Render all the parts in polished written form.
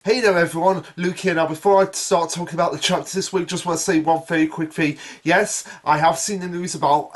Hey there everyone, Luke here. Now before I start talking about the chapters this week, just want to say one very quick thing. Yes, I have seen the news about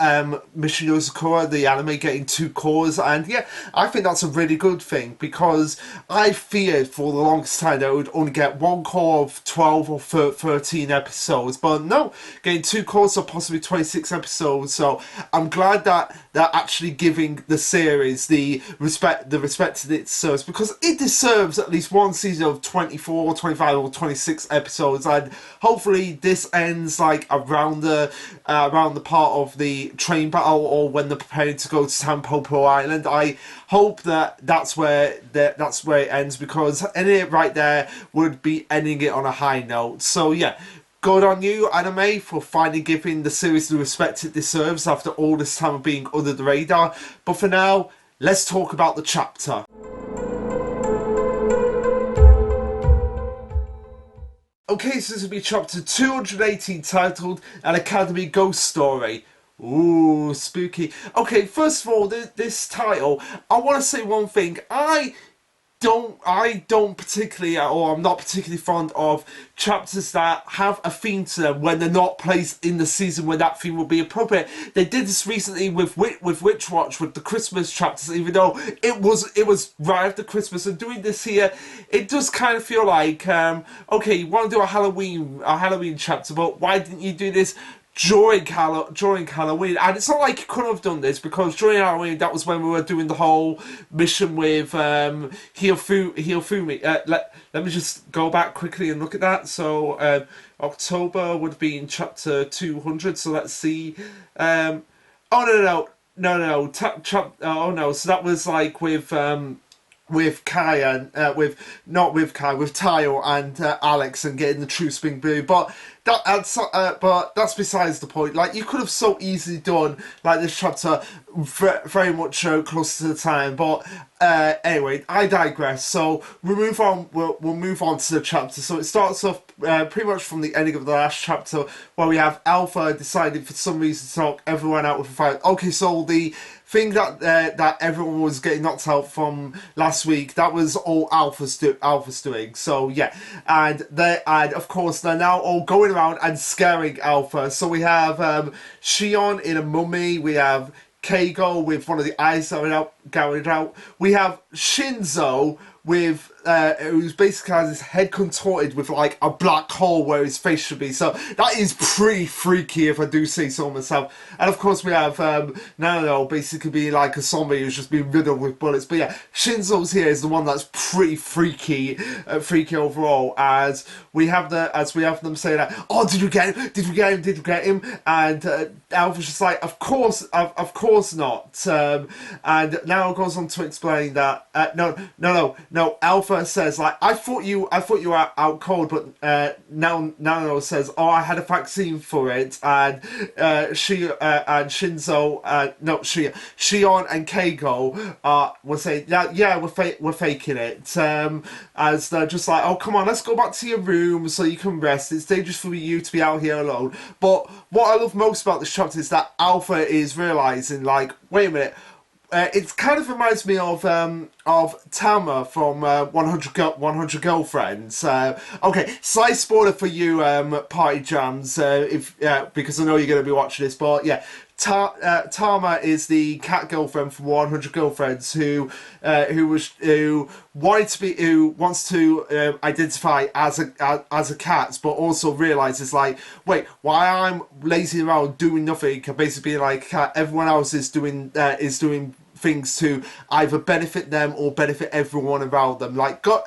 Mission Yozakura, the anime, getting 2 cores, and yeah, I think that's a really good thing because I feared for the longest time that it would only get 1 core of 12 or 13 episodes, but no, getting 2 cores of possibly 26 episodes, so I'm glad that they're actually giving the series the respect that it deserves, because it deserves at least one season of 24, 25, or 26 episodes, and hopefully this ends like around the part of the train battle or when they're preparing to go to Tampopo Island. I hope that's where it ends, because ending it right there would be ending it on a high note. So yeah, good on you, anime, for finally giving the series the respect it deserves after all this time of being under the radar. But for now, let's talk about the chapter. Okay, so this will be chapter 218, titled An Academy Ghost Story. Ooh, spooky. Okay, first of all, this title, I want to say one thing. I don't particularly, or I'm not particularly fond of chapters that have a theme to them when they're not placed in the season where that theme would be appropriate. They did this recently with Witch Watch, with the Christmas chapters, even though it was right after Christmas. And doing this here, it does kind of feel like, okay, you want to do a Halloween chapter, but why didn't you do this during Halloween? And it's not like you couldn't have done this, because during Halloween, that was when we were doing the whole mission with Hiyofumi. Let me just go back quickly and look at that. So October would be in chapter 200. So let's see. Oh no. Oh no. So that was like with Kai and with not with Kai, with Tayo and Alex, and getting the true Spring Blue. But that's besides the point. Like, you could have so easily done like this chapter very much close to the time. But anyway, I digress. So we'll move on. We'll move on to the chapter. So it starts off pretty much from the ending of the last chapter, where we have Alpha deciding for some reason to knock everyone out with a fight. Okay, so the thing that everyone was getting knocked out from last week, that was all Alpha's doing. So yeah, and of course they're now all going around and scaring Alpha. So we have Shion in a mummy. We have Keigo with one of the eyes going out. We have Shinzo with who's basically has his head contorted with like a black hole where his face should be. So that is pretty freaky, if I do say so myself. And of course we have Nano basically being like a zombie who's just being riddled with bullets. But yeah, Shinzo's here is the one that's pretty freaky overall. As we have them saying that, oh, did you get him? Did you get him? Did you get him? And Alpha's just like, of course not. And now it goes on to explain that no. Alpha says, like, I thought you were out cold, but now Nano says, oh, I had a vaccine for it. And Shion and Keigo will say, yeah, we're faking it. As they're just like, oh, come on, let's go back to your room so you can rest. It's dangerous for you to be out here alone. But what I love most about this chapter is that Alpha is realizing, like, wait a minute. It kind of reminds me of Tama from 100 Girlfriends. Okay, slight spoiler for you, Party Jams, because I know you're going to be watching this. But yeah, Tama is the cat girlfriend from 100 Girlfriends who wants to identify as a cat, but also realizes, like, wait, why I'm lazy around doing nothing, basically being like a cat. Everyone else is doing things to either benefit them or benefit everyone around them. Like, go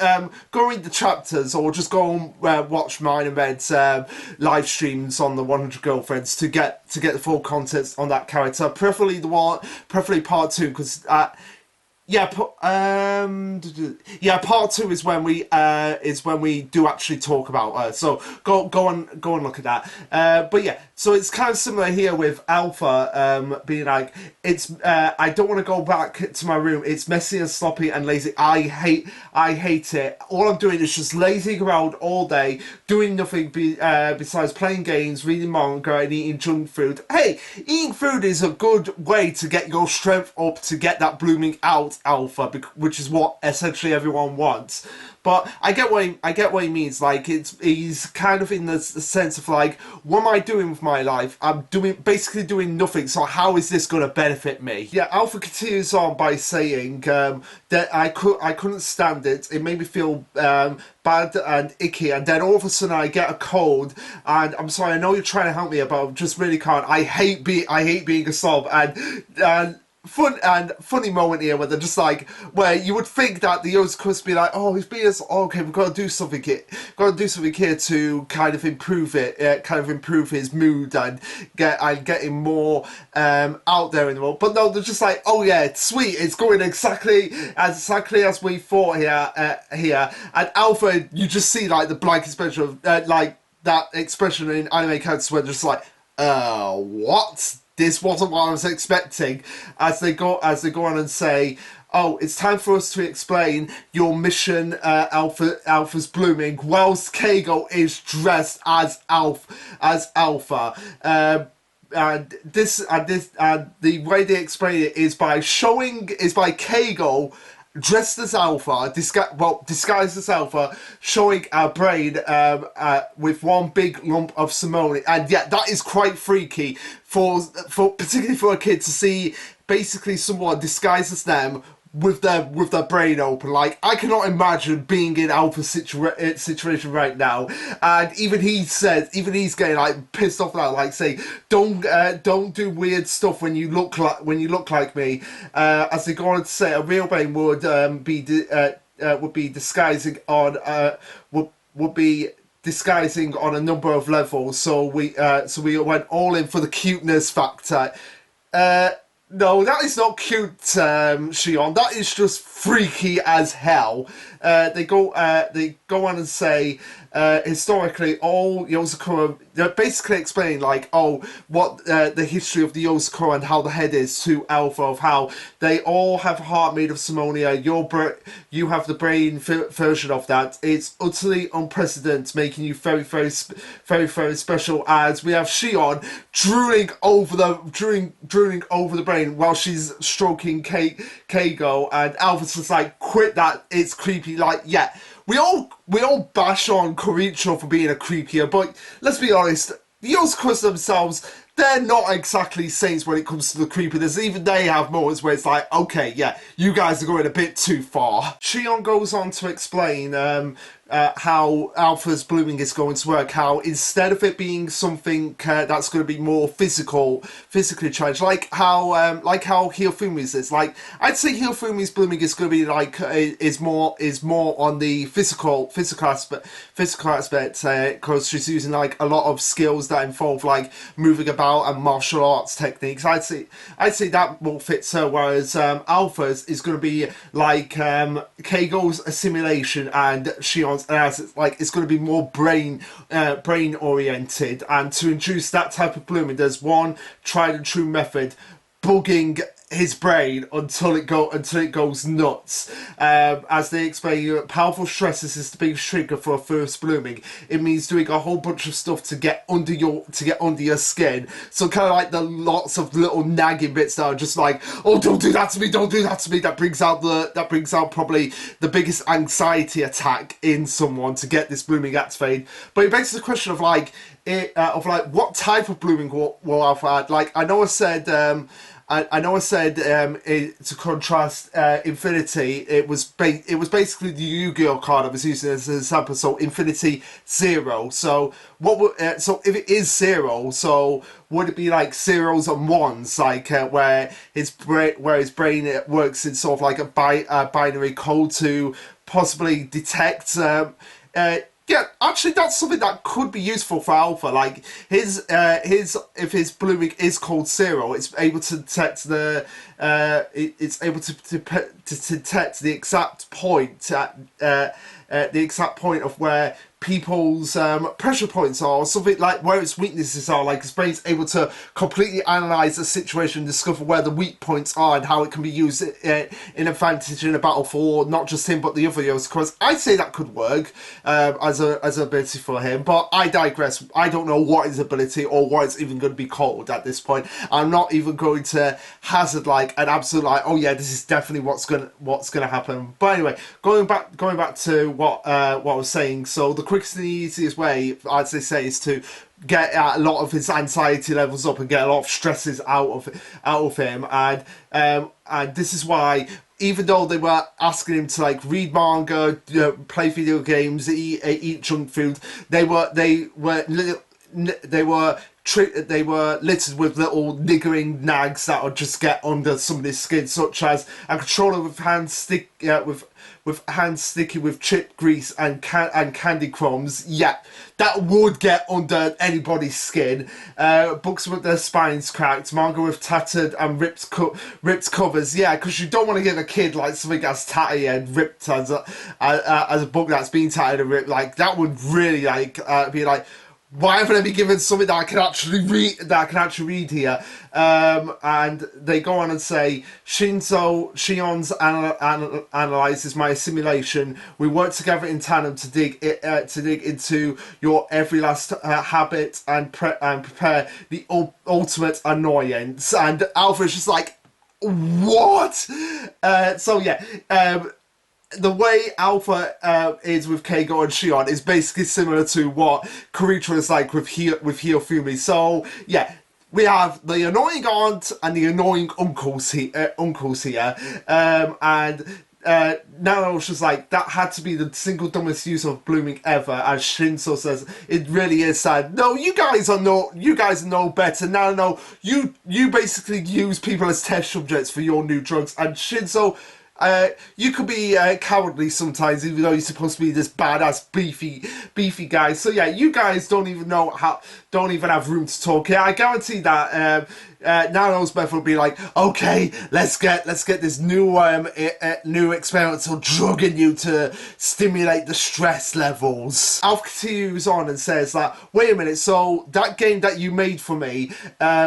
read the chapters, or just go and watch mine and Red's live streams on the 100 Girlfriends to get the full context on that character. Preferably part 2, because part 2 is when we do actually talk about her. So go and look at that. But yeah, so it's kind of similar here with Alpha being like, I don't want to go back to my room. It's messy and sloppy and lazy. I hate it. All I'm doing is just lazing around all day, doing nothing besides playing games, reading manga, and eating junk food. Hey, eating food is a good way to get your strength up, to get that blooming out, wants alpha, which is what essentially everyone wants. But I get what he means. Like he's kind of in the sense of like, what am I doing with my life? I'm basically doing nothing. So how is this going to benefit me? Yeah, Alpha continues on by saying that I couldn't stand it. It made me feel bad and icky, and then all of a sudden I get a cold, and I'm sorry, I know you're trying to help me, but I just really can't. I hate being a sob, and funny moment here where they're just like, where you would think that the Yozakura would be like, oh, he's being okay, we've got to do something here, to kind of improve it, kind of improve his mood and get him more out there in the world. But no, they're just like, oh yeah, it's sweet, it's going exactly as we thought here. And Alpha, you just see like the blank expression of like that expression in anime characters where they're just like, what? This wasn't what I was expecting. As they go on and say, oh, it's time for us to explain your mission, Alpha's blooming, whilst Keigo is dressed as Alpha. And the way they explain it is by Keigo dressed as Alpha, disguised as Alpha, showing our brain with one big lump of simone. And yeah, that is quite freaky for particularly for a kid to see basically someone disguised as them with their brain open. Like, I cannot imagine being in Alpha's situation right now. And even he's getting like pissed off now, like say, don't do weird stuff when you look like me. As they go on to say, a real brain would be disguising on a number of levels. So we went all in for the cuteness factor. No, that is not cute, Shion. That is just freaky as hell. They go on and say, historically, all Yozakura, they're basically explaining like, oh, what the history of the Yozakura and how the head is to Alpha, of how they all have a heart made of Simonia. You have the brain version of that. It's utterly unprecedented, making you very, very, very, very special. As we have Shion drooling over the brain while she's stroking Keigo, and Alpha's just like, quit that, it's creepy. Like, yeah, we all bash on Koricho for being a creepier, but let's be honest, the Yozakuras themselves, they're not exactly saints when it comes to the creepiness. Even they have moments where it's like, okay, yeah, you guys are going a bit too far. Shion goes on to explain how Alpha's blooming is going to work, how instead of it being something that's going to be more physically challenged, like how Hiyofumi's is. Like, I'd say Hiyofumi's blooming is going to be like is more on the physical aspect, because she's using like a lot of skills that involve like moving about and martial arts techniques. I'd say that will fit her, whereas Alpha's is going to be like Keigo's assimilation and Shion's analysis. Like, it's going to be more brain oriented, and to introduce that type of blooming, there's one tried and true method: bugging his brain until it goes nuts. As they explain, powerful stresses is the biggest trigger for a first blooming. It means doing a whole bunch of stuff to get under your skin. So kind of like the lots of little nagging bits that are just like, oh, don't do that to me, don't do that to me. That brings out probably the biggest anxiety attack in someone to get this blooming activated. But it begs the question of like, what type of blooming will Alpha add? Like, I know I said to contrast Infinity, it was basically the Yu-Gi-Oh card I was using as an example. So Infinity 0. So so if it is 0, so would it be like zeros and ones, like where his brain works in sort of like a binary code to possibly detect yeah, actually, that's something that could be useful for Alpha. Like if his blooming is called 0, it's able to detect it's able to detect the exact point the exact point of where people's pressure points are, or something like where its weaknesses are. Like his brain's able to completely analyze a situation, discover where the weak points are, and how it can be used in advantage in a battle for not just him but the other Yozakuras. I'd say that could work as an ability for him, but I digress. I don't know what his ability or what it's even going to be called at this point. I'm not even going to hazard like an absolute like, oh yeah, this is definitely what's gonna happen. But anyway, going back to what I was saying. So the quickest and easiest way, as they say, is to get a lot of his anxiety levels up and get a lot of stresses out of him, and this is why, even though they were asking him to like read manga, play video games, eat junk food, they were littered with little niggering nags that would just get under somebody's skin, such as a controller with hands sticky with chip grease and candy crumbs. Yeah, that would get under anybody's skin. Books with their spines cracked, manga with tattered and ripped covers. Yeah, because you don't want to give a kid like something that's tatty and ripped as a book that's been tattered and ripped. Like that would really like be like, why haven't I been given something that I can actually read here? And they go on and say, Shion's analyzes my simulation. We work together in tandem to dig into your every last habit and prepare the ultimate annoyance. And Alpha's just like, what? So yeah. The way Alpha is with Keigo and Shion is basically similar to what Kurita is like with Hiyofumi. So yeah, we have the annoying aunt and the annoying uncles here, and Nao's just like, that had to be the single dumbest use of blooming ever. As Shinso says, it really is sad. No, you guys know better. No, you basically use people as test subjects for your new drugs, and Shinso. You could be cowardly sometimes, even though you're supposed to be this badass, beefy guy. So yeah, you guys don't even have room to talk here. I guarantee that Naruto's method will be like, okay, let's get this new experimental drug in you to stimulate the stress levels. Alpha continues on and says that, wait a minute, so that game that you made for me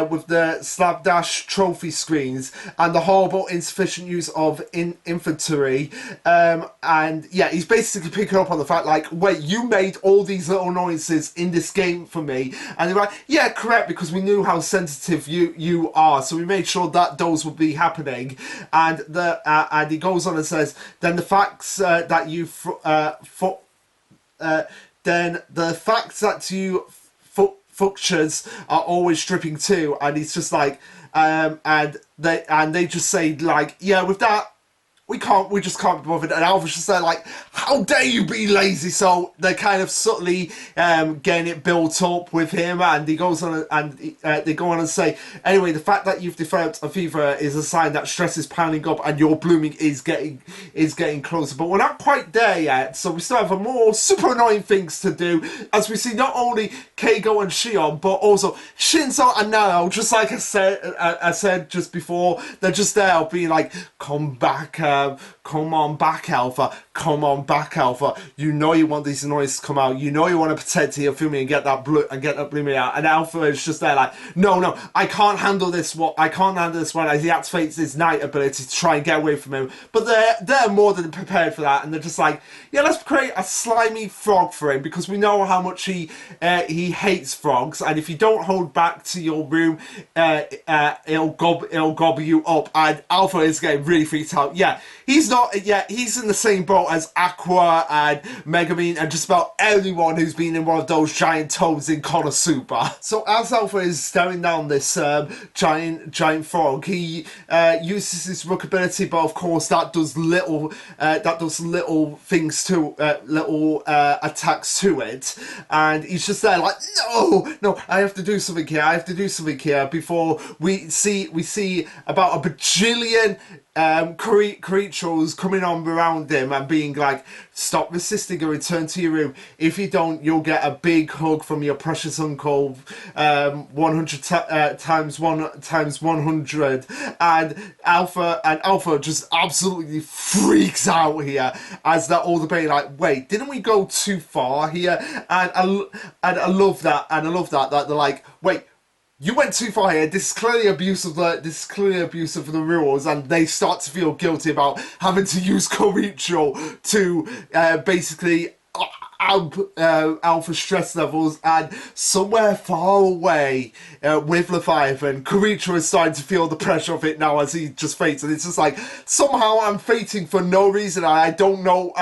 with the slapdash trophy screens and the horrible insufficient use of inventory, and yeah, he's basically picking up on the fact like, wait, you made all these little annoyances in this game for me, and they're like, yeah, correct, because we knew how sensitive you are, so we made sure that those would be happening. And and he goes on and says, then the facts that you functions are always dripping too. And he's just like, and they just say like, yeah, with that we just can't be bothered. And Alpha's just there like, how dare you be lazy? So they're kind of subtly getting it built up with him, and he goes on and they go on and say, anyway, the fact that you've developed a fever is a sign that stress is piling up and your blooming is getting closer. But we're not quite there yet, so we still have more super annoying things to do, as we see not only Keigo and Shion, but also Shinso and Nao. Just like I said just before, they're just there being like, come back, come on back, Alpha. Come on back, Alpha. You know you want these annoyances to come out. You know you want to protect Hiyofumi and get that blooming out. And Alpha is just there like, no, I can't handle this one. As he activates his night ability to try and get away from him. But they're more than prepared for that, and they're just like, yeah, let's create a slimy frog for him, because we know how much he hates frogs, and if you don't hold back to your room, it'll gobble you up. And Alpha is getting really freaked out. Yeah, he's in the same boat as Aqua and Megumin and just about anyone who's been in one of those giant toads in Konosuba. So as Alpha is staring down this giant frog, he uses his rook ability, but of course that does little things to little attacks to it, and he's just there like, no, I have to do something here. Before we see about a bajillion creatures coming on around him and being like, stop resisting and return to your room. If you don't, you'll get a big hug from your precious uncle, 100 times 1 times 100. And Alpha just absolutely freaks out here as they're all debating, like, wait, didn't we go too far here? And I love that, that they're like, wait, you went too far here. This is clearly abuse of the rules, and they start to feel guilty about having to use Koricho to basically alpha stress levels. And somewhere far away with Leviathan, Koricho is starting to feel the pressure of it now as he just faints, and it's just like, somehow I'm fainting for no reason, and I don't know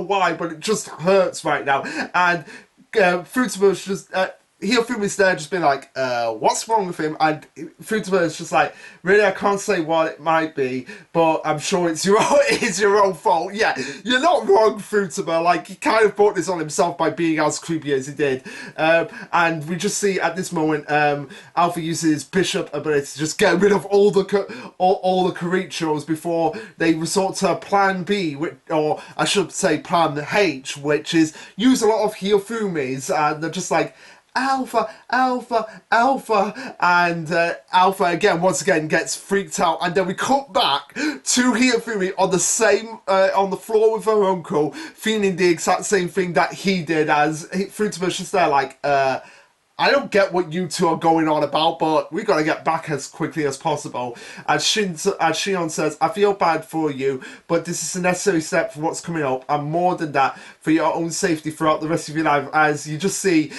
why, but it just hurts right now. And Futaba just Hiyofumi's there just being like, what's wrong with him? And Futaba is just like, really, I can't say what it might be, but I'm sure it's your own fault. Yeah, you're not wrong, Futaba. Like, he kind of brought this on himself by being as creepy as he did. And we just see at this moment, Alpha uses his bishop ability to just get rid of all the Korichos before they resort to Plan B, or I should say Plan H, which is use a lot of Hiyofumi's, and they're just like, Alpha, Alpha, Alpha, and Alpha again, once again, gets freaked out, and then we cut back to Hiyofumi on on the floor with her uncle, feeling the exact same thing that he did, as Futaba's just there like, I don't get what you two are going on about, but we gotta get back as quickly as possible. As Shion says, I feel bad for you, but this is a necessary step for what's coming up, and more than that, for your own safety throughout the rest of your life. As you just see,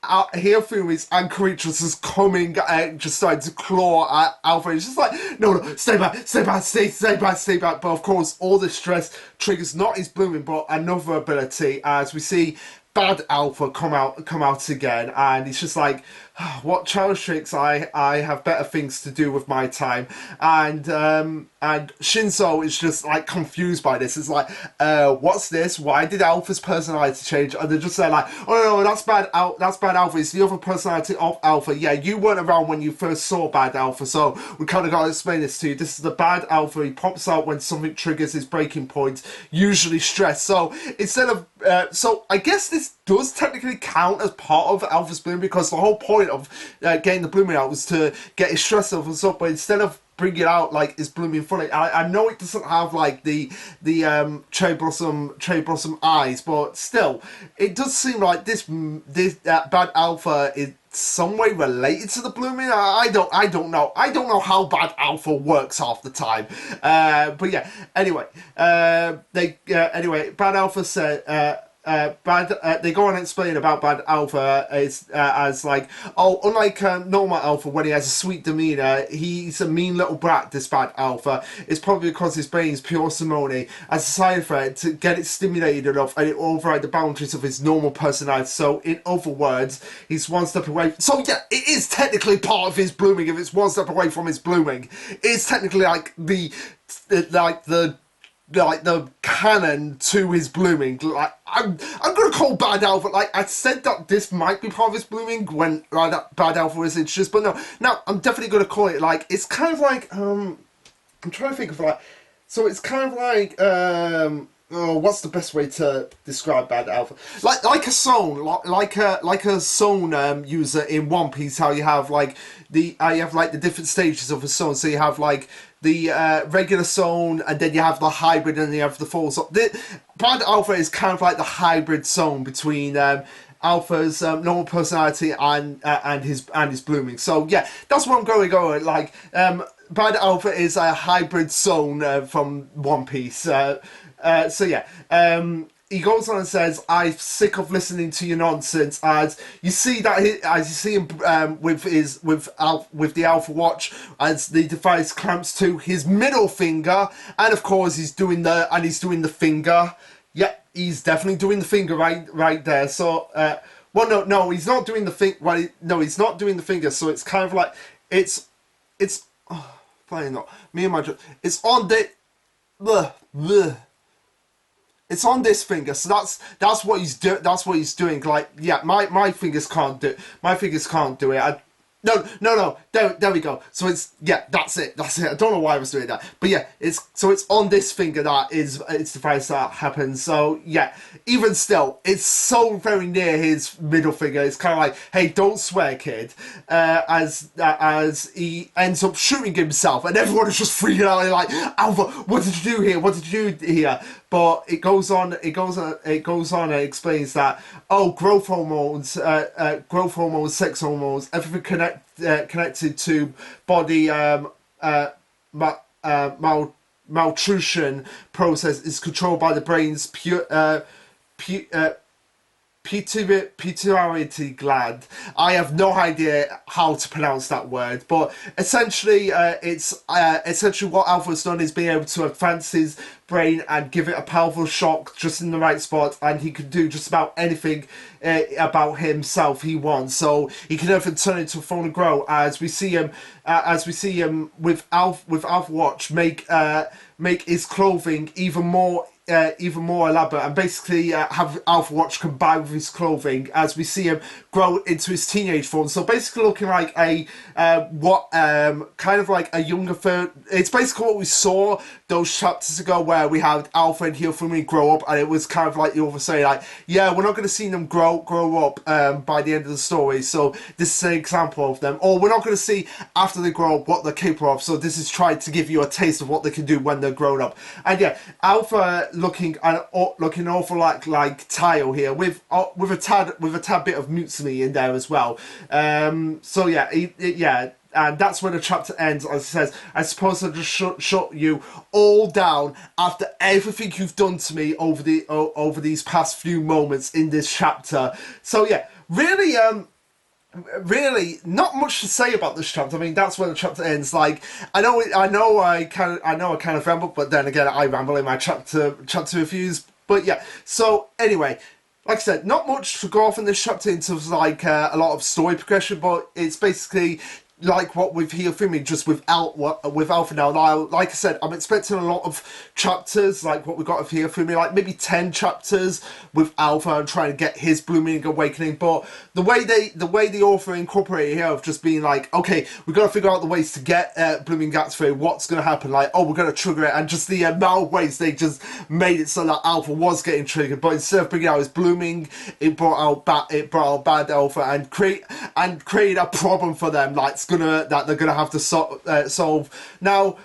Hiyofumi's and Korichos is coming, just starting to claw at Alpha. He's just like, no, stay back, stay back, stay back. But of course, all this stress triggers not his blooming, but another ability, as we see Bad Alpha come out again, and he's just like, what childish tricks, I have better things to do with my time. And Shinso is just like confused by this. It's like, what's this? Why did Alpha's personality change? And they're just saying like, oh no, that's Bad Alpha. It's the other personality of Alpha. Yeah, you weren't around when you first saw Bad Alpha, so we kind of got to explain this to you. This is the Bad Alpha. He pops out when something triggers his breaking point, usually stress. So instead of so I guess this does technically count as part of Alpha's bloom, because the whole point of getting the blooming out was to get his stress levels up, but instead of bring it out like his blooming fully, I know it doesn't have like the cherry blossom eyes, but still it does seem like this Bad Alpha is some way related to the blooming. I don't know how Bad Alpha works half the time, but yeah, anyway, Bad Alpha said they go on and explain about Bad Alpha as like, oh, unlike normal Alpha, when he has a sweet demeanor, he's a mean little brat. This Bad Alpha, it's probably because his brain is pure simony. As a side effect, to get it stimulated enough, and it will override the boundaries of his normal personality. So, in other words, he's one step away. So yeah, it is technically part of his blooming. If it's one step away from his blooming, it's technically like the canon to his blooming. Like, I'm gonna call Bad Alpha, like I said, that this might be part of his blooming when Bad Alpha was introduced, but no, I'm definitely gonna call it, like, it's kind of like, I'm trying to think of like, so it's kind of like, oh, what's the best way to describe Bad Alpha? Like a zone, like a zone user in One Piece. How you have like the different stages of a zone. So you have like the regular zone, and then you have the hybrid, and you have the full zone. Bad Alpha is kind of like the hybrid zone between Alpha's normal personality and his blooming. So yeah, that's what I'm going to go with. Like, Bad Alpha is a hybrid zone from One Piece. So yeah, he goes on and says, "I'm sick of listening to your nonsense." As you see him with the Alpha Watch, as the device clamps to his middle finger, and of course he's doing the finger. Yeah, he's definitely doing the finger right there. So, well, no, he's not doing the finger. Well, no, he's not doing the finger. So it's kind of like it's. Oh, fine, not me and my. It's on the. It's on this finger, so that's what he's doing. Like, yeah, my fingers can't do. My fingers can't do it. no. There we go. So it's, yeah, that's it. That's it. I don't know why I was doing that, but yeah, it's on this finger that is it's the first that happens. So yeah, even still, it's so very near his middle finger. It's kind of like, hey, don't swear, kid. As he ends up shooting himself, and everyone is just freaking out. They're like, Alpha, what did you do here? What did you do here? But it goes on. And explains that, oh, growth hormones, sex hormones, everything connected to body ma- malnutrition process is controlled by the brain's pu- uh, pituitary gland. I have no idea how to pronounce that word, but essentially, it's essentially what Alpha's done is being able to advance his brain and give it a powerful shock just in the right spot, and he can do just about anything about himself he wants. So he can even turn into a phone and grow, as we see him, with Alpha Watch make his clothing even more elaborate, and basically have Alpha Watch combined with his clothing as we see him grow into his teenage form. So basically looking like a kind of like a younger third. It's basically what we saw those chapters ago, where we had Alpha and Hifumi grow up, and it was kind of like the author saying, like, yeah, we're not going to see them grow up by the end of the story. So this is an example of them, or we're not going to see after they grow up what they're capable of. So this is trying to give you a taste of what they can do when they're grown up. And yeah, Alpha looking awful like Tayo here, with a tad bit of Mutsumi in there as well. So yeah, yeah. And that's where the chapter ends. As it says, I suppose I just shut you all down after everything you've done to me over these past few moments in this chapter. So yeah, really not much to say about this chapter. I mean, that's where the chapter ends. Like, I know I kind of ramble, but then again, I ramble in my chapter reviews. But yeah, so anyway, like I said, not much to go off in this chapter in terms of like a lot of story progression, but it's basically like what we've here for me, just with Alpha now. Like I said, I'm expecting a lot of chapters like what we got here for me, like maybe 10 chapters with Alpha and trying to get his blooming awakening. But the way the author incorporated here of just being like, okay, we've got to figure out the ways to get blooming Gats through. What's going to happen? Like, oh, we're going to trigger it, and just the amount of ways they just made it so that Alpha was getting triggered. But instead of bringing out his blooming, it brought out bad Alpha and create a problem for them. Like, that they're gonna have to solve now.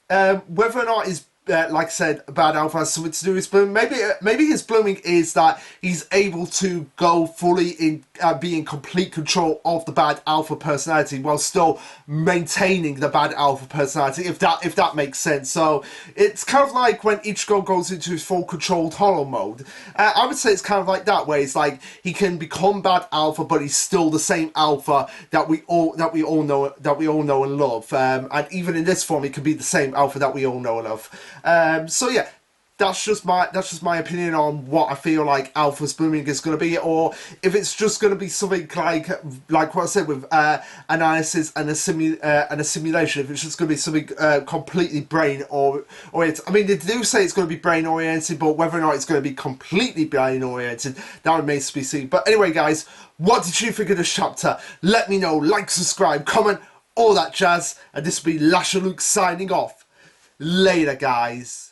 Whether or not his like I said, bad Alpha has something to do with his bloom. Maybe his blooming is that he's able to go fully in, be in complete control of the bad Alpha personality while still maintaining the bad Alpha personality. If that makes sense. So it's kind of like when Ichigo goes into his full controlled hollow mode. I would say it's kind of like that, where it's like he can become bad Alpha, but he's still the same Alpha that we all know and love. And even in this form, he can be the same Alpha that we all know and love. So yeah, that's just my opinion on what I feel like Alpha's blooming is going to be, or if it's just going to be something like what I said with analysis and a simulation. If it's just going to be something completely brain oriented. I mean, they do say it's going to be brain oriented, but whether or not it's going to be completely brain oriented, that remains to be seen. But anyway, guys, what did you think of this chapter? Let me know. Like, subscribe, comment, all that jazz. And this will be Lasherluke signing off. Later, guys.